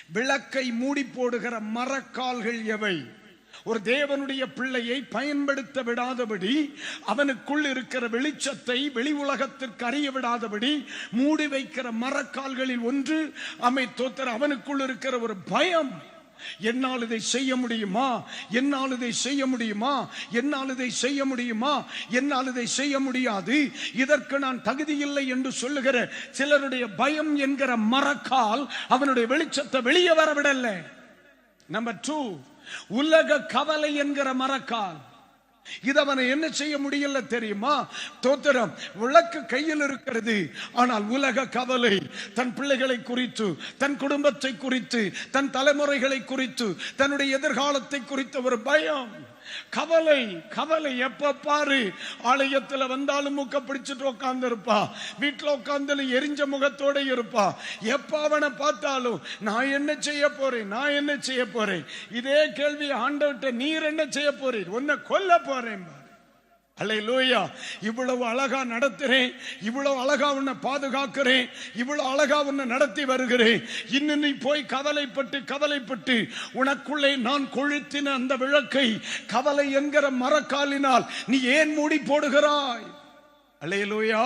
விளக்கை மூடி போடுகிற மரக்கால்கள் எவை? ஒரு தேவனுடைய பிள்ளையை பயன்படுத்த விடாதபடி, அவனுக்குள் இருக்கிற வெளிச்சத்தை வெளி உலகத்திற்கு அறிய விடாதபடி மூடி வைக்கிற மரக்கால்களில் ஒன்று அவனுக்குள் இருக்கிற ஒரு பயம். என்னால் இதை செய்ய முடியுமா? என்னால் இதை செய்ய முடியுமா? என்னால் இதை செய்ய முடியுமா? என்னால் இதை செய்ய முடியாது, இதற்கு நான் தகுதி இல்லை என்று சொல்லுகிற சிலருடைய பயம் என்கிற மரக்கால் அவனுடைய வெளிச்சத்தை வெளியே வரவிடல. நம்பர் 2, உலக கவலை என்கிற மரக்கால். இது அவனை என்ன செய்ய முடியல தெரியுமா? தோத்திரம், விளக்கு கையில் இருக்கிறது, ஆனால் உலக கவலை, தன் பிள்ளைகளை குறித்து, தன் குடும்பத்தை குறித்து, தன் தலைமுறைகளை குறித்து, தன்னுடைய எதிர்காலத்தை குறித்த ஒரு பயம், கவலை. கவலை எப்ப பாரு ஆலயத்தில் வந்தாலும் மூக்க பிடிச்சிட்டு உட்கார்ந்து இருப்பா, வீட்டில் உட்கார்ந்து எரிஞ்ச முகத்தோட இருப்பா. எப்ப அவனை பார்த்தாலும் நான் என்ன செய்ய போறேன், நான் என்ன செய்ய போறேன். இதே கேள்வி ஆண்டவர்கிட்ட, நீர் என்ன செய்ய போறீர்? உன்னை கொல்ல போறேன். அல்லேலூயா. இவ்வளவு அழகா நடத்துறேன், இவ்வளவு அழகா உன்னை பாதுகாக்கிறேன், இவ்வளவு அழகா உன்னை நடத்தி வருகிறேன், இன்னும் நீ போய் கவலைப்பட்டு உனக்குள்ளே நான் கொளுத்தின அந்த விளக்கை கவலை என்கிற மரக்காலினால் நீ ஏன் மூடி போடுகிறாய்? அல்லேலூயா.